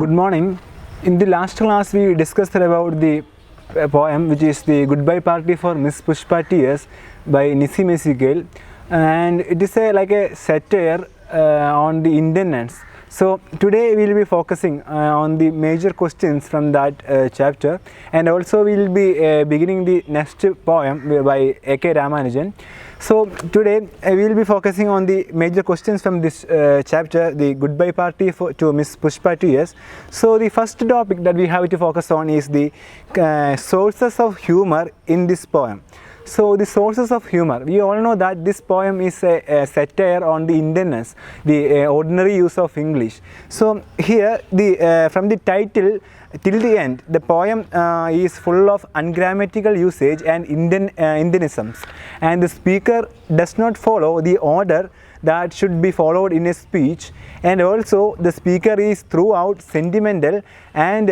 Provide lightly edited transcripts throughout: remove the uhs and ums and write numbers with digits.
Good morning. In the last class we discussed about the poem which is the Goodbye Party for Miss Pushpa T.S. by Nissim Ezekiel, and it is like a satire on the Indianness. So today we will be focusing on the major questions from that chapter, and also we will be beginning the next poem by A.K. Ramanujan. So today we will be focusing on the major questions from this chapter, the Goodbye Party to Miss Pushpa T.S. So the first topic that we have to focus on is the sources of humor in this poem. So the sources of humor, we all know that this poem is a satire on the Indianness, the ordinary use of English. So here from the title till the end, the poem is full of ungrammatical usage and Indianisms, and the speaker does not follow the order that should be followed in a speech, and also the speaker is throughout sentimental and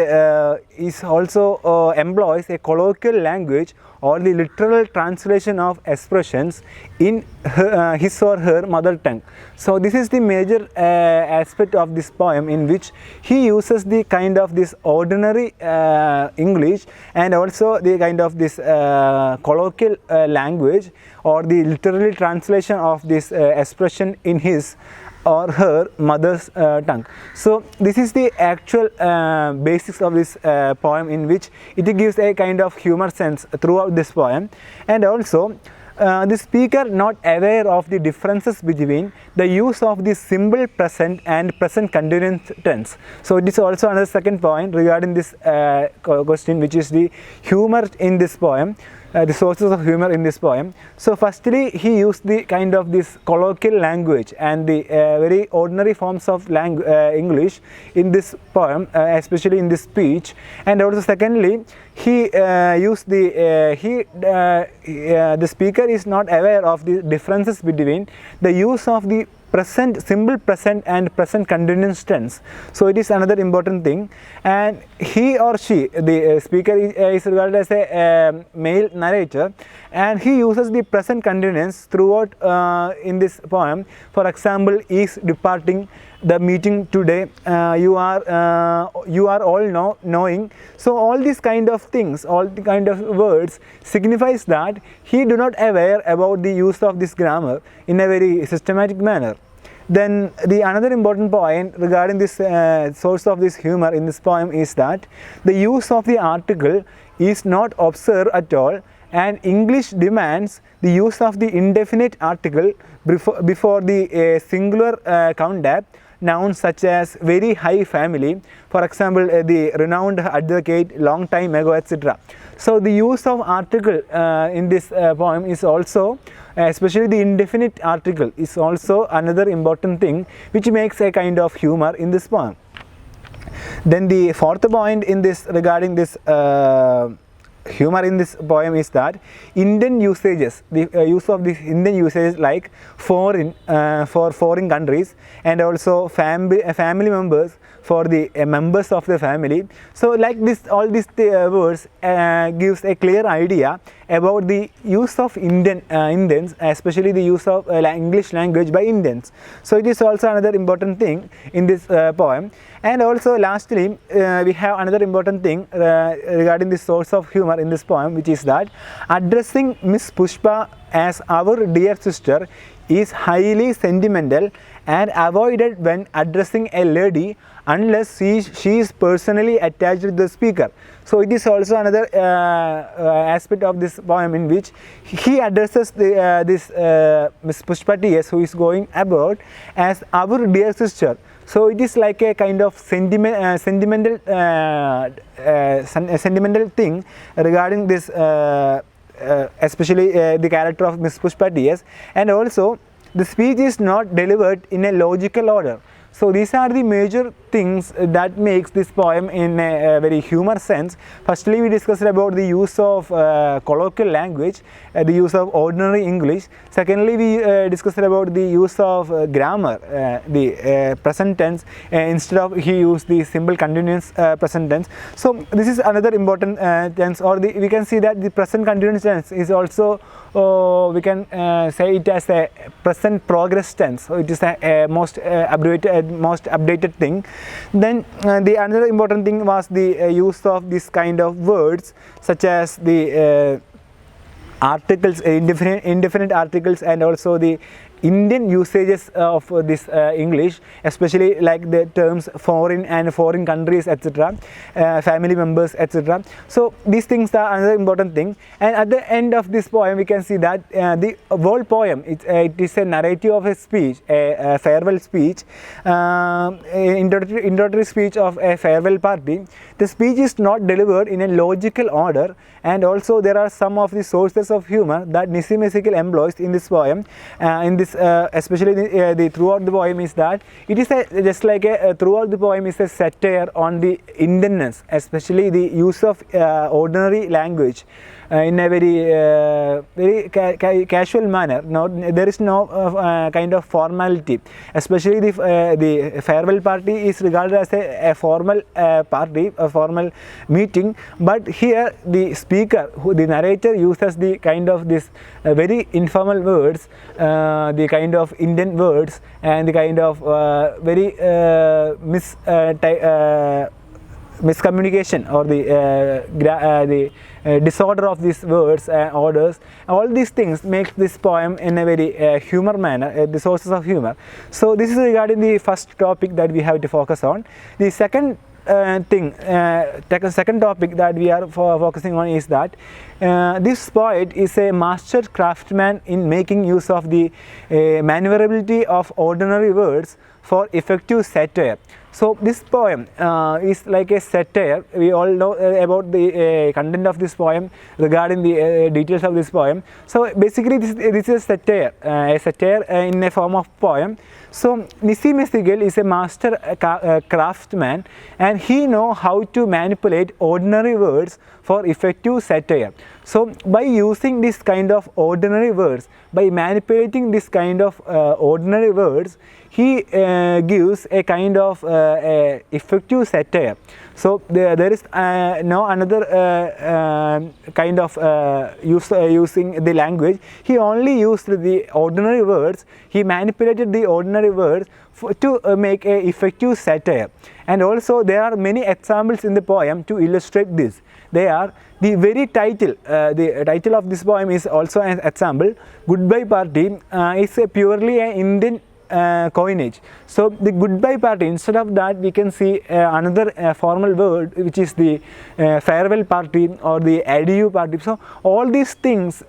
is also employs a colloquial language or the literal translation of expressions in his or her mother tongue. So this is the major aspect of this poem, in which he uses the kind of this ordinary English and also the kind of this colloquial language or the literal translation of this expression in his or her mother's tongue. So this is the actual basics of this poem, in which it gives a kind of humor sense throughout this poem, and also the speaker not aware of the differences between the use of the simple present and present continuous tense. So it is also another second point regarding this question, which is the humor in this poem. The sources of humor in this poem. So firstly, he used the kind of this colloquial language and the very ordinary forms of English in this poem, especially in this speech. And also secondly, he used the speaker is not aware of the differences between the use of the present, simple present and present continuous tense. So it is another important thing, and he or she, the speaker is regarded as a male narrator, and he uses the present continuous throughout in this poem. For example, is departing, the meeting today, you are all knowing. So all these kind of things, all the kind of words signifies that he do not aware about the use of this grammar in a very systematic manner. Then the another important point regarding this source of this humor in this poem is that the use of the article is not observed at all, and English demands the use of the indefinite article before the singular countable nouns such as very high family, for example the renowned advocate long time ago, etc. So the use of article in this poem is also, especially the indefinite article, is also another important thing which makes a kind of humor in this poem. Then the fourth point in this regarding this humor in this poem is that Indian usages, the use of this Indian usages like foreign for foreign countries, and also family members for the members of the family. So like this, all these words gives a clear idea about the use of Indians, especially the use of English language by Indians. So it is also another important thing in this poem. And also lastly, we have another important thing regarding the source of humor in this poem, which is that addressing Miss Pushpa as our dear sister is highly sentimental and avoided when addressing a lady unless she is personally attached to the speaker. So it is also another aspect of this poem, in which he addresses this Miss Pushpa T.S., who is going abroad, as our dear sister. So it is like a kind of sentimental thing regarding this, especially the character of Miss Pushpa T.S. And also the speech is not delivered in a logical order. So these are the major things that makes this poem in a very humor sense. Firstly, we discussed about the use of colloquial language, the use of ordinary English. Secondly, we discussed about the use of grammar, the present tense, instead of he used the simple continuous present tense. So this is another important tense, or we can see that the present continuous tense is also we can say it as a present progress tense. So it is a most updated thing. Then the another important thing was the use of this kind of words such as the articles, indefinite articles, and also the Indian usages of this English, especially like the terms foreign and foreign countries, etc., family members, etc. So these things are another important thing. And at the end of this poem, we can see that the whole poem, it is a narrative of a speech, a farewell speech, introductory speech of a farewell party. The speech is not delivered in a logical order, and also there are some of the sources of humor that Nissim employs in this poem. In this, especially the throughout the poem is that it is just like throughout the poem is a satire on the Indianness, especially the use of ordinary language. In a very casual manner. There is no kind of formality. Especially the farewell party is regarded as a formal party, a formal meeting. But here the speaker, the narrator, uses the kind of this very informal words, the kind of Indian words, and the kind of very miscommunication or the disorder of these words and orders. All these things make this poem in a very humor manner, the sources of humor. So this is regarding the first topic that we have to focus on. The second second topic that we are focusing on is that this poet is a master craftsman in making use of the maneuverability of ordinary words for effective satire. So this poem is like a satire. We all know about the content of this poem regarding the details of this poem. So basically this is a satire in a form of poem. So Nissim is a master craftsman, and he knows how to manipulate ordinary words for effective satire. So by using this kind of ordinary words, by manipulating this kind of ordinary words, he gives a kind of effective satire. So there is no another kind of using the language. He only used the ordinary words. He manipulated the ordinary words to make a effective satire. And also there are many examples in the poem to illustrate this. They are the very title. The title of this poem is also an example. Goodbye Party is purely an Indian coinage. So the goodbye party, instead of that we can see another formal word, which is the farewell party or the adieu party. So all these things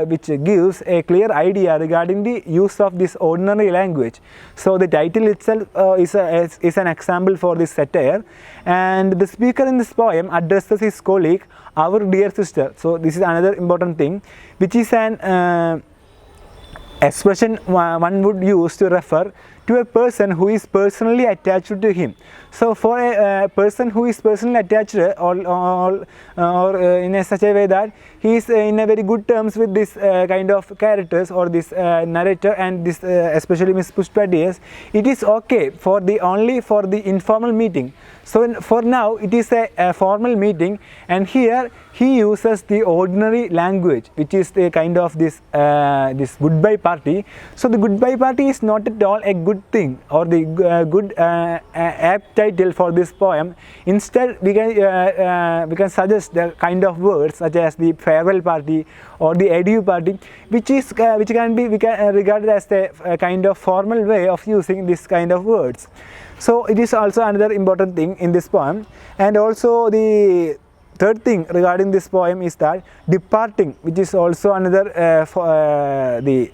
which gives a clear idea regarding the use of this ordinary language. So the title itself is an example for this satire, and the speaker in this poem addresses his colleague, our dear sister. So this is another important thing, which is an expression one would use to refer to a person who is personally attached to him. So for a person who is personally attached or in such a way that he is in a very good terms with this kind of characters or this narrator and this especially Miss Pushpa DS, it is okay for the only for the informal meeting. So for now it is a formal meeting, and here he uses the ordinary language, which is the kind of this this goodbye party. So the goodbye party is not at all a good thing or the good apt title for this poem. Instead we can suggest the kind of words such as the farewell party or the adieu party, which can be regarded as a kind of formal way of using this kind of words. So it is also another important thing in this poem. And also the third thing regarding this poem is that departing, which is also another the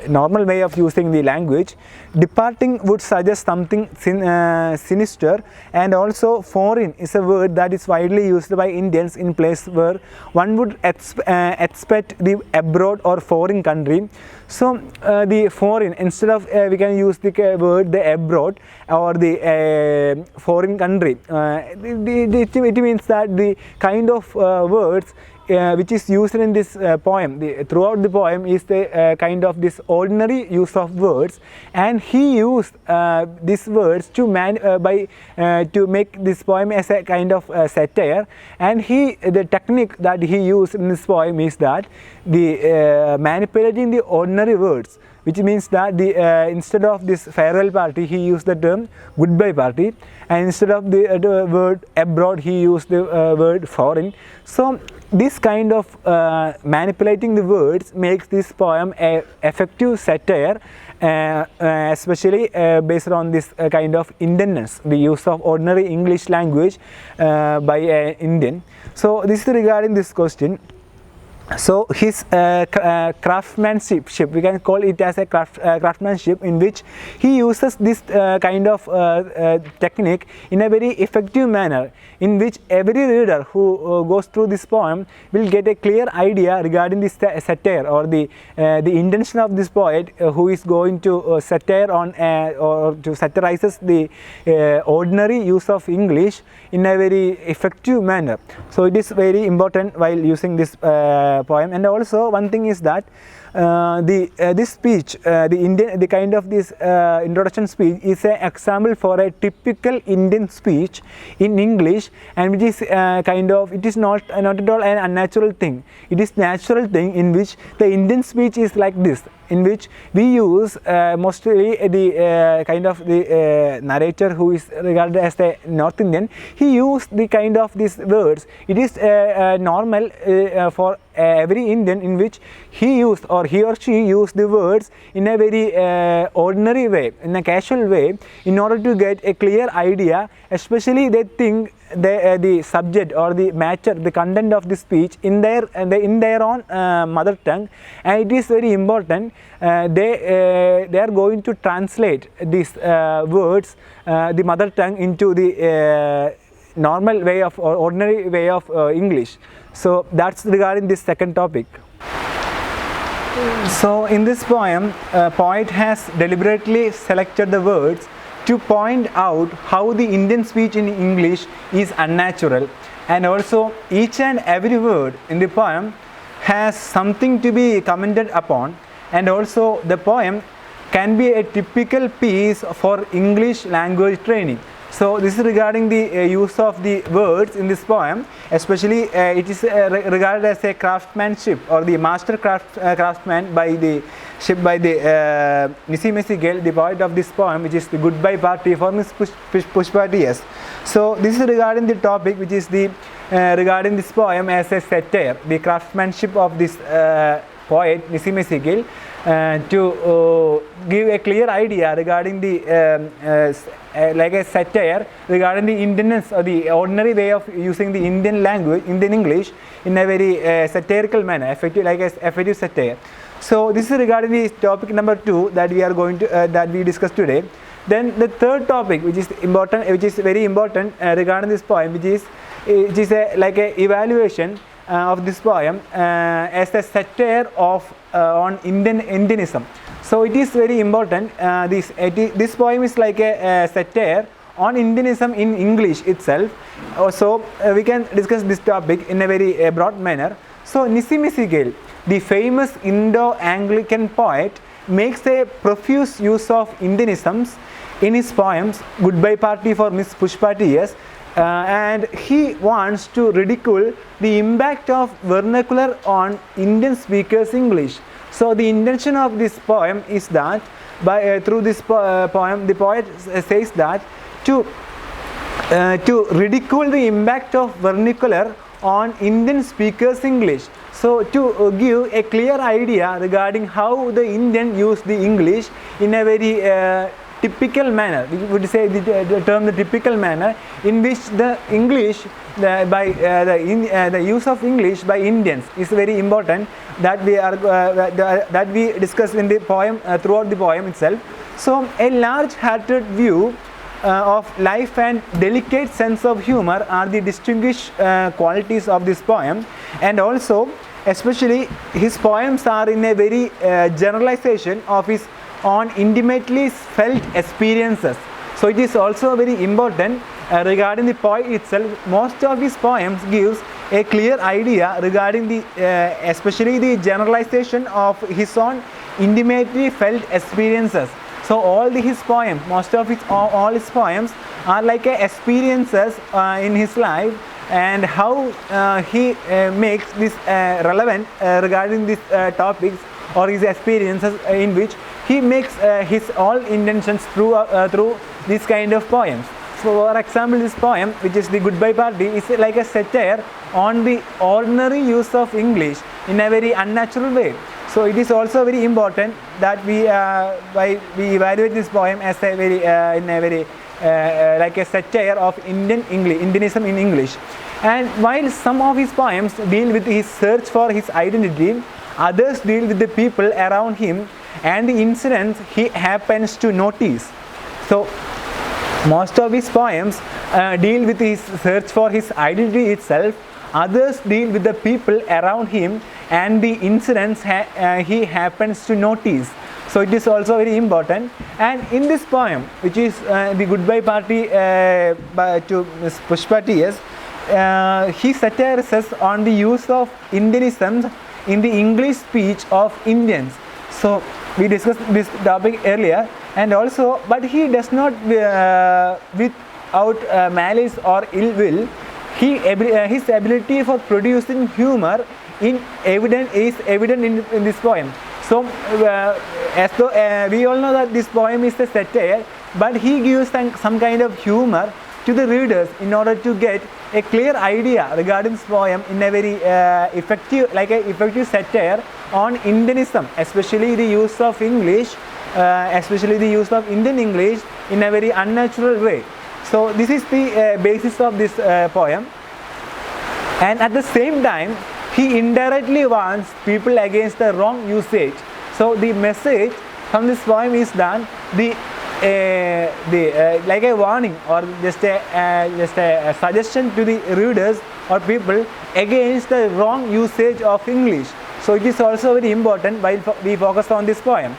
normal way of using the language. Departing would suggest something sinister, and also foreign is a word that is widely used by Indians in place where one would expect the abroad or foreign country. So the foreign, instead of we can use the word the abroad or the foreign country. It means that the kind of words which is used in this poem, throughout the poem, is the kind of this ordinary use of words, and he used these words to to make this poem as a kind of satire. And the technique that he used in this poem is that the manipulating the ordinary words which means that the instead of this farewell party, he used the term goodbye party, and instead of the word abroad, he used the word foreign. So this kind of manipulating the words makes this poem a effective satire, especially based on this kind of Indianness, the use of ordinary English language by an Indian. So this is regarding this question. So his craftsmanship, we can call it as a craftsmanship, in which he uses this kind of technique in a very effective manner, in which every reader who goes through this poem will get a clear idea regarding this satire, or the intention of this poet who is going to satire on or to satirizes the ordinary use of English in a very effective manner. So it is very important while using this poem. And also one thing is that this speech, the kind of this introduction speech is an example for a typical Indian speech in English, and which is kind of, it is not at all an unnatural thing. It is natural thing in which the Indian speech is like this, in which we use mostly the kind of the narrator who is regarded as the North Indian. He used the kind of these words. It is normal for every Indian, in which he used, or he or she used the words in a very ordinary way, in a casual way, in order to get a clear idea. Especially they think the subject or the matter, the content of the speech in their own mother tongue, and it is very important. They are going to translate these words, the mother tongue, into the normal way of, or ordinary way of English. So that's regarding this second topic. So in this poem, poet has deliberately selected the words to point out how the Indian speech in English is unnatural, and also each and every word in the poem has something to be commented upon, and also the poem can be a typical piece for English language training. So this is regarding the use of the words in this poem. Especially it is regarded as a craftsmanship, or the master craftsman by the Nissimesi Gill, the poet of this poem, which is the goodbye party for Miss Pushpa T.S. So this is regarding the topic, which is the regarding this poem as a satire, the craftsmanship of this poet Nissimesi Gill, to give a clear idea regarding the like a satire regarding the Indianness, or the ordinary way of using the Indian language, Indian English, in a very satirical manner, effective, like a effective satire. So this is regarding the topic number 2 that we are going to that we discussed today. Then the third topic, which is important, which is very important regarding this poem, which is like a evaluation of this poem as a satire of on Indianism. So it is very important. This poem is like a satire on Indianism in English itself. So we can discuss this topic in a very broad manner. So Nissimesi Gill, the famous Indo-Anglican poet, makes a profuse use of Indianisms in his poems Goodbye Party for Miss Pushpa T.S. And he wants to ridicule the impact of vernacular on Indian speakers' English. So the intention of this poem is that through this poem, the poet says that to ridicule the impact of vernacular on Indian speakers' English. So to give a clear idea regarding how the Indian use the English in a very typical manner, we would say the term the typical manner, in which the English the use of English by Indians is very important, that we discuss in the poem, throughout the poem itself. So a large-hearted view of life and delicate sense of humor are the distinguished qualities of this poem, and also especially his poems are in a very generalization of his on intimately felt experiences. So it is also very important regarding the poet itself. Most of his poems gives a clear idea regarding the especially the generalization of his own intimately felt experiences. So all his poems, all his poems are like experiences in his life, and how he makes this relevant regarding these topics or his experiences, in which he makes his all intentions through these kind of poems. So for example, this poem, which is the Goodbye Party, is like a satire on the ordinary use of English in a very unnatural way. So it is also very important that we evaluate this poem as a very like a satire of Indianism in English. And while some of his poems deal with his search for his identity, others deal with the people around him and the incidents he happens to notice. So most of his poems deal with his search for his identity itself. Others deal with the people around him and the incidents he happens to notice. So it is also very important. And in this poem, which is the Goodbye Party to Miss Pushpa T.S., he satirizes on the use of Indianisms in the English speech of Indians. So we discussed this topic earlier, and also, but he does not without malice or ill will. His ability for producing humor is evident in this poem. So as though we all know that this poem is a satire, but he gives some kind of humor to the readers in order to get a clear idea regarding this poem in a very effective satire on Indianism, especially the use of English, especially the use of Indian English in a very unnatural way. So this is the basis of this poem. And at the same time, he indirectly warns people against the wrong usage. So the message from this poem is that like a warning or just a suggestion to the readers or people against the wrong usage of English. So it is also very important while we focus on this poem.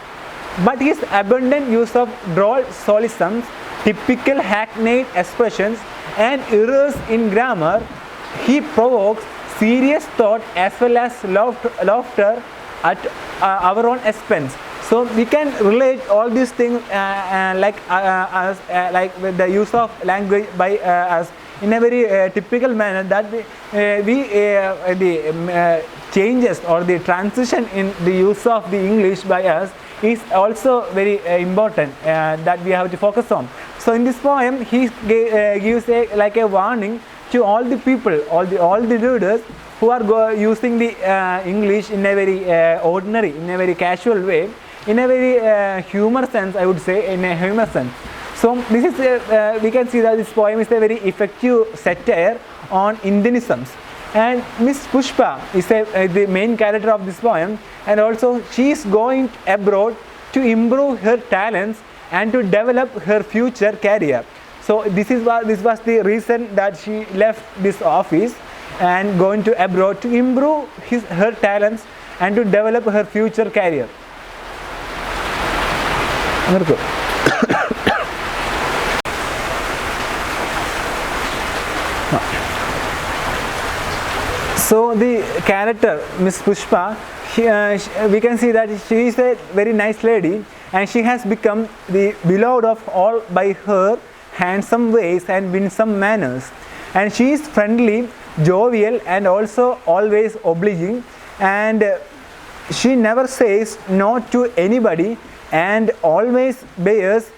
But his abundant use of droll syllogisms, typical hackneyed expressions, and errors in grammar, he provokes serious thought as well as laughter at our own expense. So we can relate all these things like with the use of language by us in a very typical manner, that the changes or the transition in the use of the English by us is also very important that we have to focus on. So in this poem, he gives like a warning to all the people, all the readers who are using the English in a very ordinary, in a very casual way, in a very humor sense, I would say, in a humor sense. So this is we can see that this poem is a very effective satire on Indianisms. And Miss Pushpa is the main character of this poem, and also she is going abroad to improve her talents and to develop her future career. So this was the reason that she left this office and going to abroad to improve her talents and to develop her future career. So the character Miss Pushpa, we can see that she is a very nice lady, and she has become the beloved of all by her handsome ways and winsome manners. And she is friendly, jovial, and also always obliging, and she never says no to anybody and always bears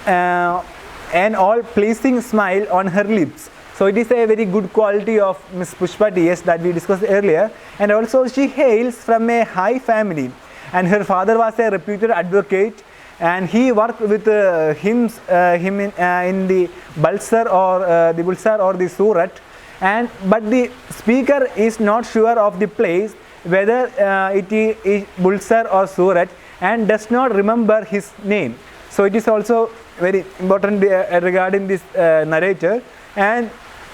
an all pleasing smile on her lips. So it is a very good quality of Miss Pushpa T.S. that we discussed earlier. And also she hails from a high family, and her father was a reputed advocate, and he worked with him in the Bulsar or the Surat. But the speaker is not sure of the place, whether it is Bulsar or Surat, and does not remember his name. So it is also very important regarding this narrator. And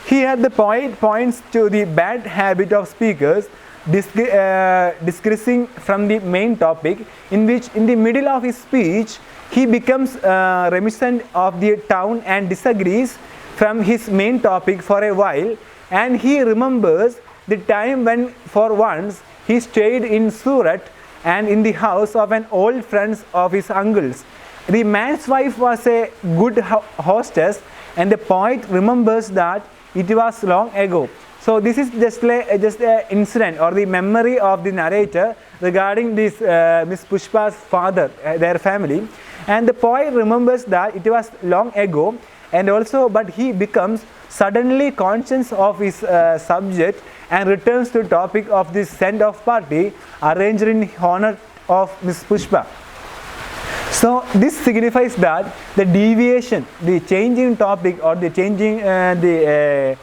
here the poet points to the bad habit of speakers disgressing from the main topic, in which in the middle of his speech he becomes reminiscent of the town and disagrees from his main topic for a while, and he remembers the time when for once he stayed in Surat and in the house of an old friend of his uncle's. The man's wife was a good hostess, and the poet remembers that it was long ago. So this is just an incident or the memory of the narrator regarding this Miss Pushpa's father, their family, and the poet remembers that it was long ago, and also but he becomes suddenly conscious of his subject and returns to the topic of this send-off party arranged in honor of Miss Pushpa. So this signifies that the deviation, the changing topic or the changing the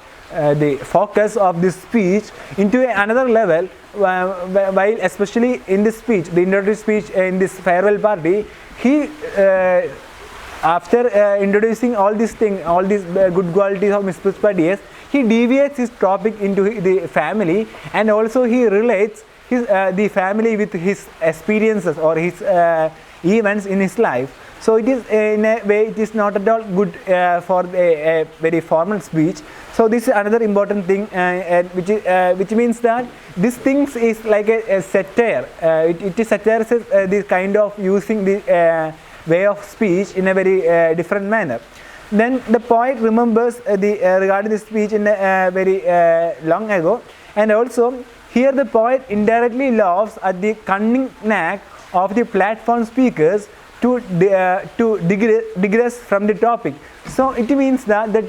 focus of this speech into another level, while especially in this speech, the introductory speech in this farewell party, he after introducing all these things, all these good qualities of Miss Pushpa DS, he deviates his topic into the family, and also he relates his the family with his experiences or his events in his life. So it is in a way, it is not at all good for a very formal speech. So this is another important thing, which means that this things is like a satire. It is satirizes this kind of using the way of speech in a very different manner. Then the poet remembers regarding the speech in a very long ago, and also here the poet indirectly laughs at the cunning knack of the platform speakers to digress from the topic. So it means that the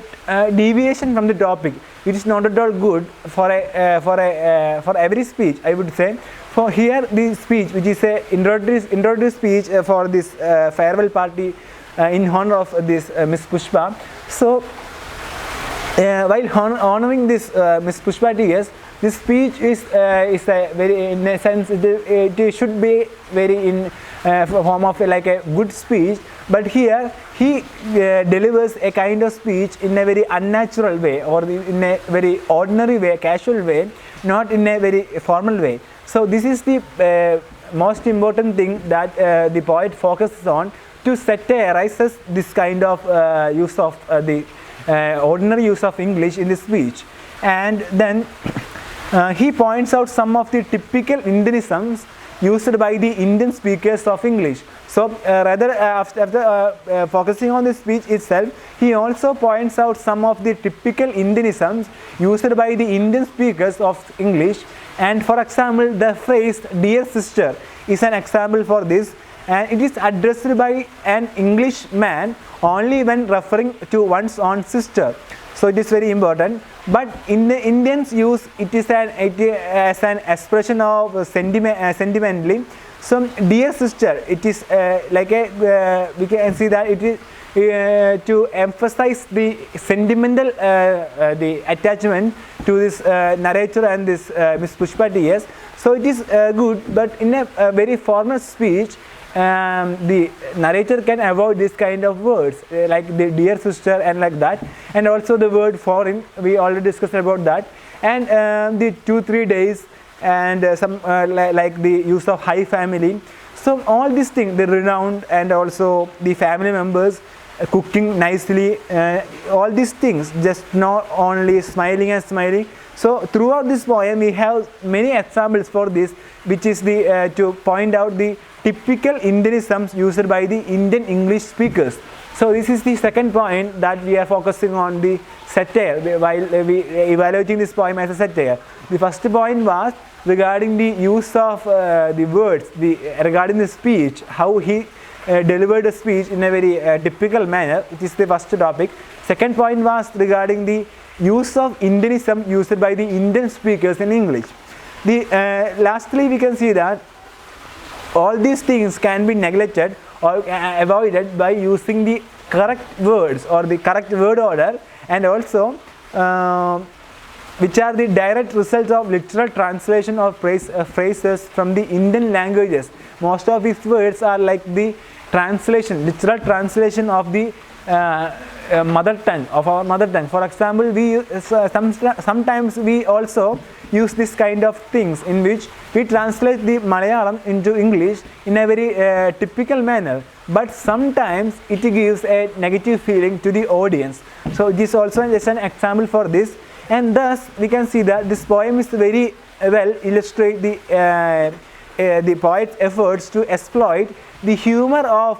deviation from the topic, it is not at all good for every speech, I would say. For here the speech, which is a introductory speech for this farewell party in honor of this Miss Pushpa. So while honoring this Miss Pushpa TS, this speech is a very, in a sense, it should be very in form of like a good speech, but here he delivers a kind of speech in a very unnatural way, or in a very ordinary way, casual way, not in a very formal way. So this is the most important thing that the poet focuses on, to satirize this kind of use of the ordinary use of English in the speech. And then he points out some of the typical Indianisms used by the Indian speakers of English. So rather after focusing on the speech itself, he also points out some of the typical Indianisms used by the Indian speakers of English. And for example, the phrase "dear sister" is an example for this, and it is addressed by an English man only when referring to one's own sister. So it is very important. But in the Indians use it is as an expression of sentimentally. So dear sister, it is like a we can see that it is to emphasize the sentimental the attachment to this narrator and this Miss Pushpa TS. So it is good, but in a very formal speech, the narrator can avoid this kind of words like the dear sister and like that, and also the word foreign, we already discussed about that, and the 2-3 days, and some like the use of high family. So all these things, the renowned, and also the family members cooking nicely, all these things, just not only smiling and smiling. So throughout this poem we have many examples for this, which is the to point out the typical Indianisms used by the Indian English speakers. So this is the second point that we are focusing on, the satire, while we evaluating this poem as a satire. The first point was regarding the use of the words, regarding the speech, how he delivered a speech in a very typical manner. It is the first topic. Second point was regarding the use of Indianism used by the Indian speakers in English. Lastly, we can see that all these things can be neglected or avoided by using the correct words or the correct word order, and also which are the direct results of literal translation of phrases from the Indian languages. Most of these words are like the translation, literal translation of the mother tongue, of our mother tongue. For example, we sometimes we also use this kind of things in which we translate the Malayalam into English in a very typical manner, but sometimes it gives a negative feeling to the audience. So this also is an example for this, and thus we can see that this poem is very well illustrate the poet's efforts to exploit the humor of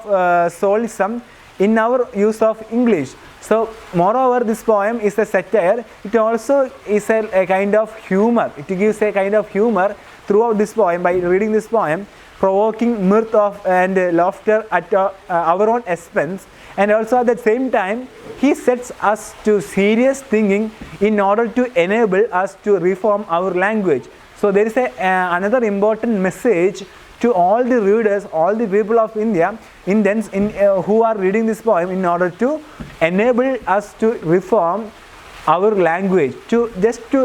solism in our use of English. So moreover, this poem is a satire. It also is a kind of humor. It gives a kind of humor throughout this poem. By reading this poem, provoking mirth and laughter at our own expense, and also at the same time he sets us to serious thinking in order to enable us to reform our language. So there is another important message to all the readers, all the people of India, Indians who are reading this poem, in order to enable us to reform our language, to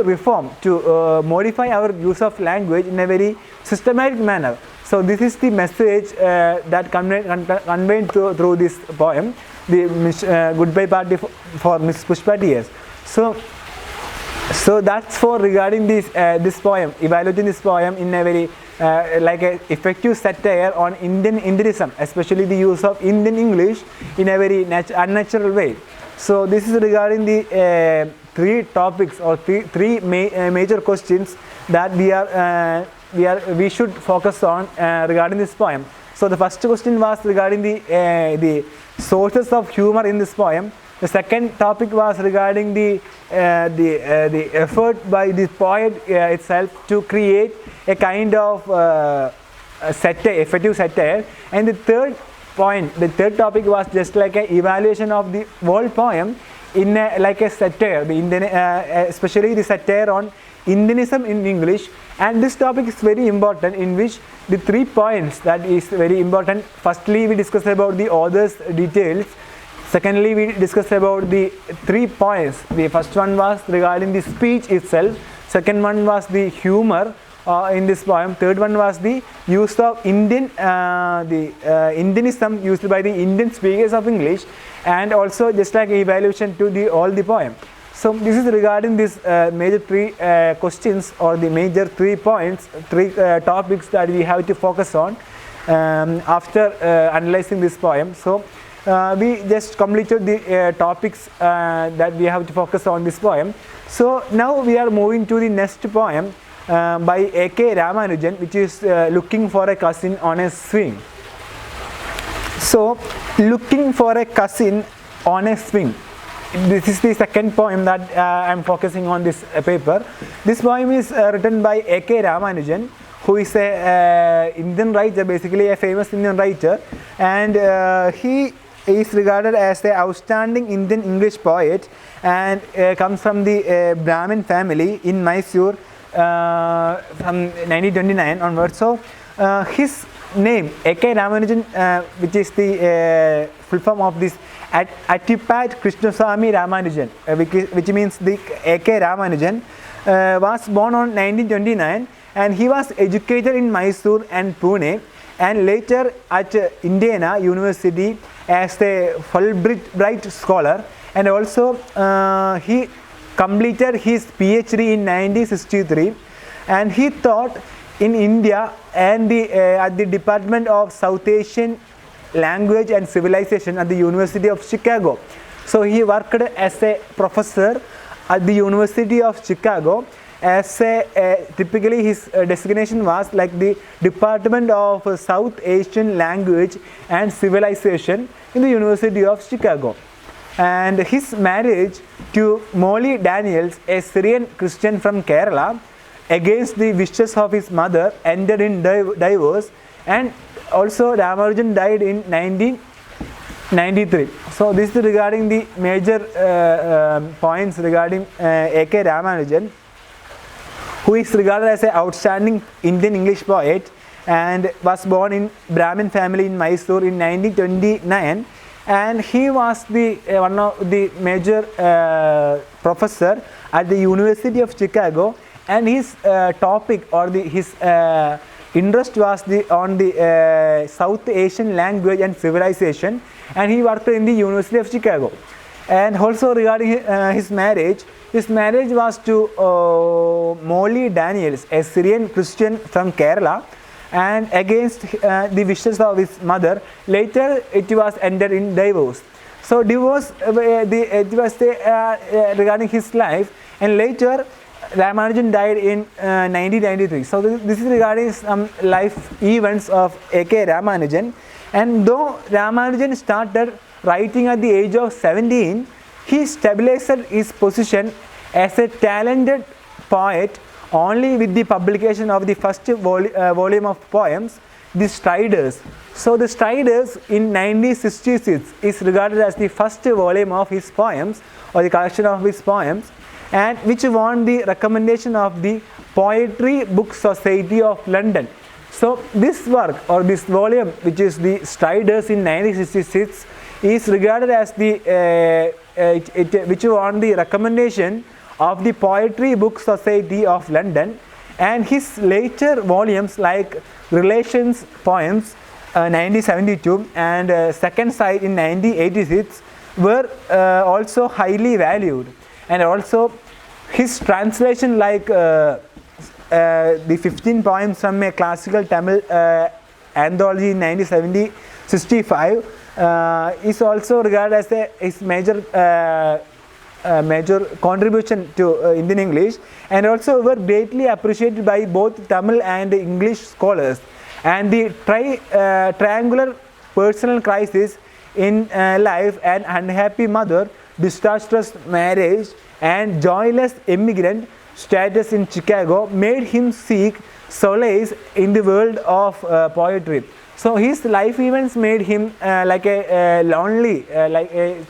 reform, to modify our use of language in a very systematic manner. So this is the message that conveyed through this poem, the Goodbye Party for Miss Pushpa T.S. So that's for regarding this poem, evaluating this poem in a very like a effective satire on Indian Indianism, especially the use of Indian English in a very unnatural way. So this is regarding the three topics or three major questions that we should focus on regarding this poem. So the first question was regarding the sources of humor in this poem. The second topic was regarding the effort by the poet itself to create a kind of satire, effective satire. And the third topic was just like an evaluation of the whole poem in like a satire, especially the satire on Indianism in English. And this topic is very important, in which the 3 points that is very important. Firstly, we discussed about the author's details. Secondly, we discussed about the 3 points. The first one was regarding the speech itself. Second one was the humor in this poem. Third one was the use of Indianism used by the Indian speakers of English, and also just like evaluation to all the poem. So this is regarding this major 3 questions, or the major 3 points, 3 topics that we have to focus on after analyzing this poem. So we just completed the topics that we have to focus on this poem. So now we are moving to the next poem by A.K. Ramanujan, which is Looking for a Cousin on a Swing. So Looking for a Cousin on a Swing. This is the second poem that I am focusing on this paper. This poem is written by A.K. Ramanujan, who is a Indian writer, basically a famous Indian writer, and he is regarded as the outstanding Indian English poet, and comes from the Brahmin family in Mysore from 1929 onwards. So his name, A.K. Ramanujan, which is the full form of this Attipat Krishnaswamy Ramanujan, which means the A.K. Ramanujan, was born on 1929, and he was educated in Mysore and Pune, and later at Indiana University as a Fulbright scholar, and also he completed his PhD in 1963, and he taught in India and at the Department of South Asian Language and Civilization at the University of Chicago. So he worked as a professor at the University of Chicago. Typically his designation was like the Department of South Asian Language and Civilization in the University of Chicago. And his marriage to Molly Daniels, a Syrian Christian from Kerala, against the wishes of his mother, ended in divorce, and also Ramanujan died in 1993. So this is regarding the major points regarding A.K. Ramanujan, who is regarded as an outstanding Indian English poet, and was born in Brahmin family in Mysore in 1929, and he was the one of the major professor at the University of Chicago, and his topic or his interest was on the South Asian language and civilization, and he worked in the University of Chicago. And also regarding his marriage was to Molly Daniels, a Syrian Christian from Kerala, and against the wishes of his mother. Later it was ended in divorce. So divorce, it was regarding his life, and later Ramanujan died in 1993. So this is regarding some life events of A.K. Ramanujan. And though Ramanujan started writing at the age of 17, he stabilized his position as a talented poet only with the publication of the first volume of poems, The Striders. So The Striders in 1966 is regarded as the first volume of his poems, or the collection of his poems, and which won the recommendation of the Poetry Book Society of London. So this work, or this volume, which is The Striders in 1966, is regarded as the which won the recommendation of the Poetry Book Society of London, and his later volumes like Relations Poems 1972 and Second Sight in 1986 were also highly valued, and also his translation like the 15 poems from a classical Tamil anthology in 1965 is also regarded as his major contribution to Indian English, and also were greatly appreciated by both Tamil and English scholars. And the triangular personal crisis in life, an unhappy mother, disastrous marriage, and joyless immigrant status in Chicago made him seek solace in the world of poetry. So his life events made him like a lonely,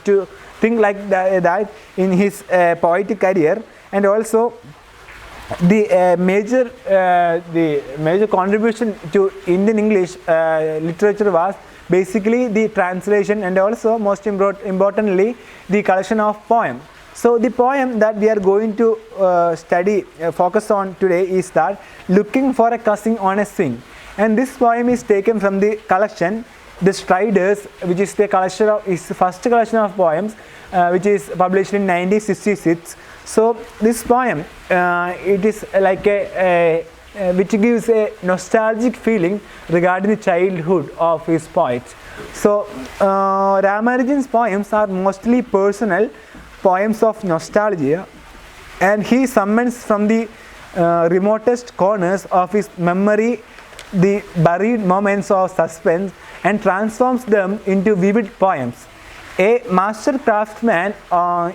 to think like that in his poetic career. And also the major contribution to Indian English literature was basically the translation, and also most importantly the collection of poems. So the poem that we are going to focus on today is that Looking for a Cousin on a Swing, and this poem is taken from the collection The Striders, which is the collection of his first collection of poems, which is published in 1966. So this poem, it is like which gives a nostalgic feeling regarding the childhood of his poets. So Ramanujan's poems are mostly personal poems of nostalgia, and he summons from the remotest corners of his memory the buried moments of suspense and transforms them into vivid poems. A master craftsman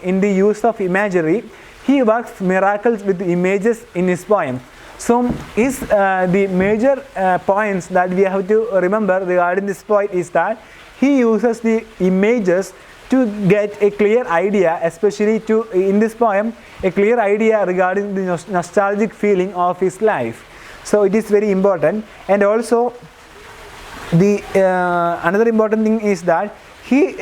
in the use of imagery, he works miracles with images in his poems. So the major points that we have to remember regarding this poet is that he uses the images to get a clear idea, especially in this poem, a clear idea regarding the nostalgic feeling of his life. So it is very important. And also the another important thing is that he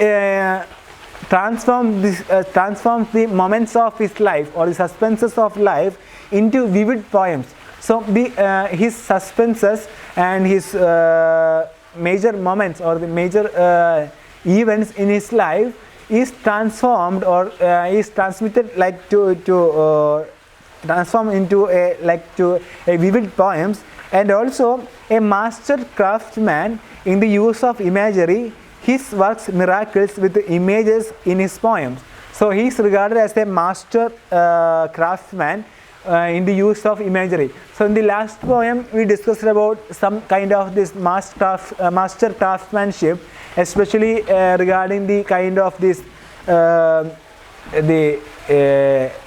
transforms the moments of his life, or the suspenses of life, into vivid poems. So his suspenses and his major moments, or the major events in his life is transformed, or is transmitted like to transform into a vivid poems. And also a master craftsman in the use of imagery, his works miracles with images in his poems. So he is regarded as a master craftsman in the use of imagery. So in the last poem we discussed about some kind of this master craftsmanship, especially regarding the kind of this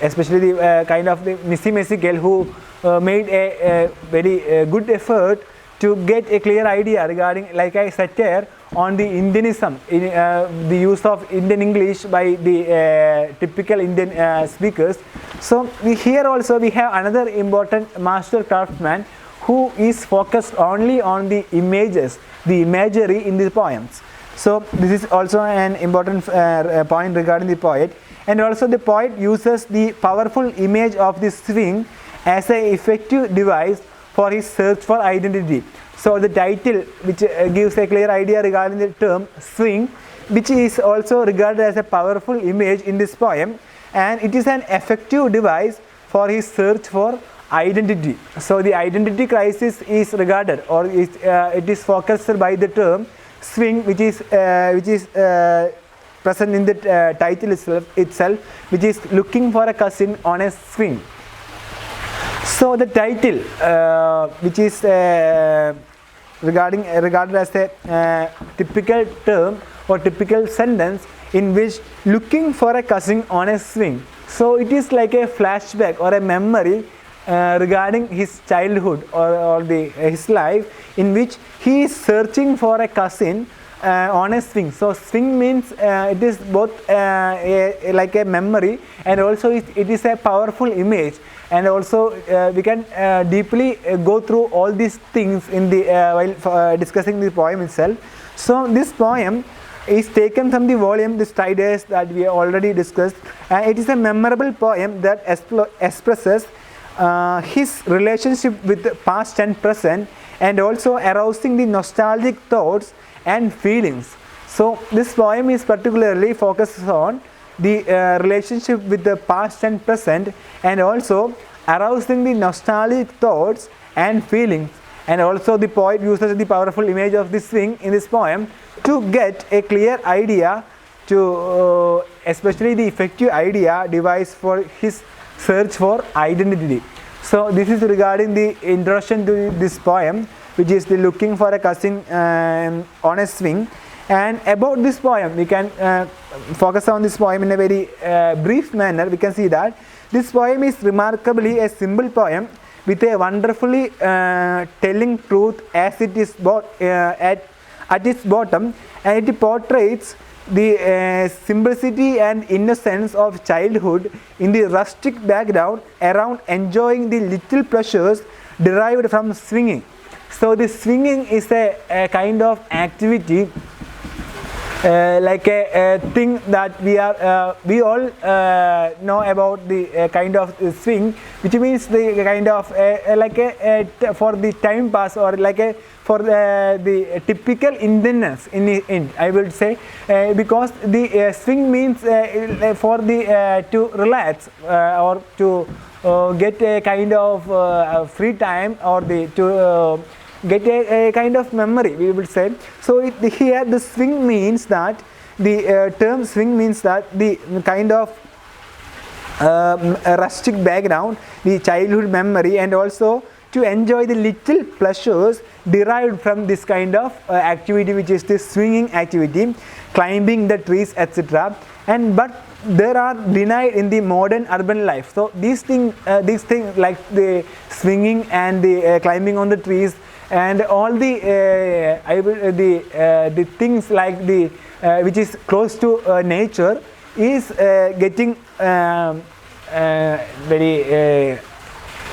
especially the kind of the Missy Messikel, who made a very good effort to get a clear idea regarding, like I said here, on the Indianism, the use of Indian English by the typical Indian speakers. So here also we have another important master craftsman who is focused only on the images, the imagery in the poems. So this is also an important point regarding the poet. And also the poet uses the powerful image of the swing as an effective device for his search for identity. So the title, which gives a clear idea regarding the term swing, which is also regarded as a powerful image in this poem, and it is an effective device for his search for identity. So the identity crisis is regarded, or it is focused by the term swing, which is present in the title itself, which is Looking for a Cousin on a Swing. So the title, which is regarded as a typical term or typical sentence in which looking for a cousin on a swing. So it is like a flashback or a memory regarding his childhood or his life, in which he is searching for a cousin on a swing. So swing means it is both like a memory, and also it is a powerful image, and also we can deeply go through all these things in the while discussing the poem itself. So this poem is taken from the volume The Striders that we already discussed, and it is a memorable poem that expresses his relationship with the past and present, and also arousing the nostalgic thoughts and feelings. So this poem is particularly focuses on the relationship with the past and present, and also arousing the nostalgic thoughts and feelings. And also the poet uses the powerful image of the swing in this poem to get a clear idea, to especially the effective idea device for his search for identity. So this is regarding the introduction to this poem, which is the looking for a cousin on a swing. And about this poem, we can focus on this poem in a very brief manner. We can see that this poem is remarkably a simple poem with a wonderfully telling truth as it is at its bottom, and it portrays the simplicity and innocence of childhood in the rustic background around enjoying the little pleasures derived from swinging. So the swinging is a kind of activity, like a thing that we all know about, the kind of swing, which means the kind of like for the time pass, or like a for the typical Indianness in I would say, because the swing means for the to relax or to get a kind of free time, or the to get a kind of memory, we would say. So here the swing means that the term swing means that the kind of rustic background, the childhood memory, and also to enjoy the little pleasures derived from this kind of activity, which is the swinging activity, climbing the trees, etc. And but there are denied in the modern urban life. So these things like the swinging and the climbing on the trees, and all the the things like the which is close to nature is getting very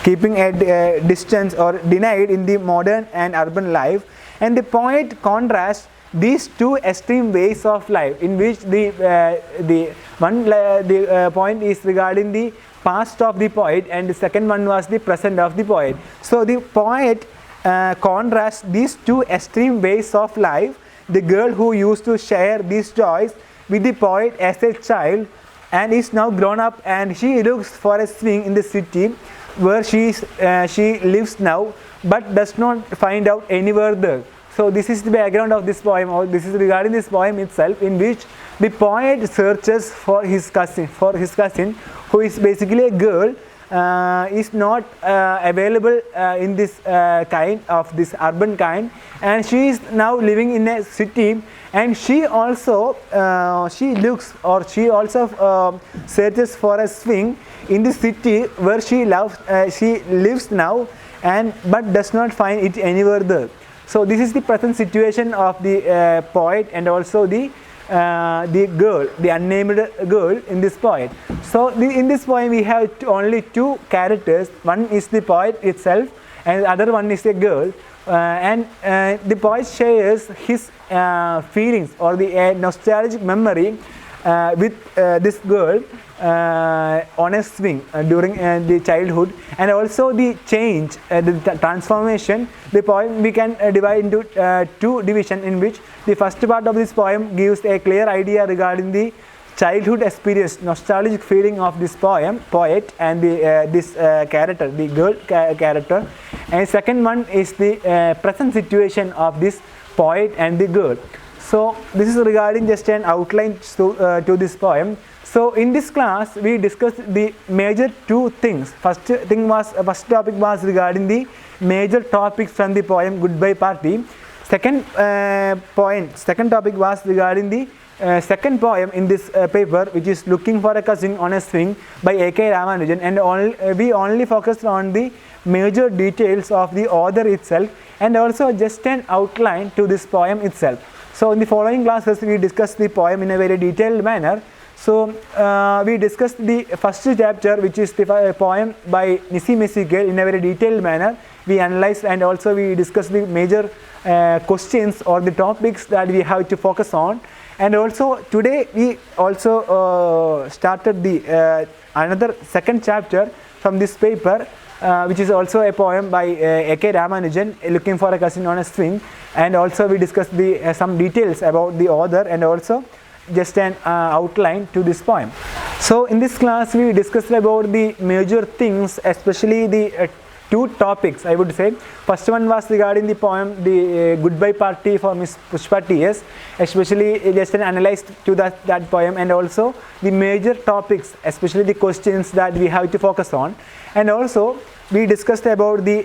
keeping a distance or denied in the modern and urban life. And the poet contrasts these two extreme ways of life, in which the point is regarding the past of the poet, and the second one was the present of the poet. So the poet contrasts these two extreme ways of life: the girl who used to share these joys with the poet as a child and is now grown up, and she looks for a swing in the city where she lives now, but does not find out anywhere there. So this is the background of this poem, or this is regarding this poem itself, in which the poet searches for his cousin, who is basically a girl, is not available in this kind of this urban kind, and she is now living in a city, and she also she looks, or she also searches for a swing in the city where she lives now, and but does not find it anywhere there. So this is the present situation of the poet, and also the girl, the unnamed girl in this poet. So in this poem we have only two characters. One is the poet itself, and the other one is a girl. And the poet shares his feelings, or the nostalgic memory with this girl on a swing during the childhood, and also the change, the transformation. The poem we can divide into two divisions, in which the first part of this poem gives a clear idea regarding the childhood experience, nostalgic feeling of this poet, and this character, the girl character. And second one is the present situation of this poet and the girl. So this is regarding just an outline to this poem. So in this class we discussed the major two things. First topic was regarding the major topics from the poem Goodbye Party. second second topic was regarding the second poem in this paper, which is Looking for a Cousin on a Swing by A.K. Ramanujan, and we only focused on the major details of the author itself and also just an outline to this poem itself. So in the following classes we discussed the poem in a very detailed manner. So we discussed the first chapter, which is the poem by Nisi Messikel, in a very detailed manner. We analyzed and also we discussed the major questions or the topics that we have to focus on. And also today we also started the another second chapter from this paper, which is also a poem by A.K. Ramanujan, Looking for a Cousin on a Swing. And also we discussed the some details about the author and also just an outline to this poem. So in this class we discussed about the major things, especially the two topics, I would say. First one was regarding the poem The Goodbye Party for Miss Pushpa T.S., especially just an analyzed to that poem, and also the major topics, especially the questions that we have to focus on. And also we discussed about the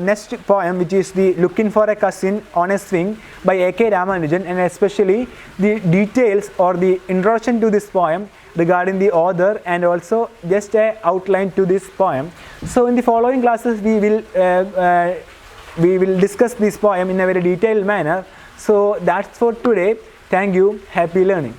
next poem, which is the Looking for a Cousin on a Swing by A.K. Ramanujan, and especially the details or the introduction to this poem regarding the author and also just an outline to this poem. So in the following classes we will discuss this poem in a very detailed manner. So that's for today. Thank you. Happy learning.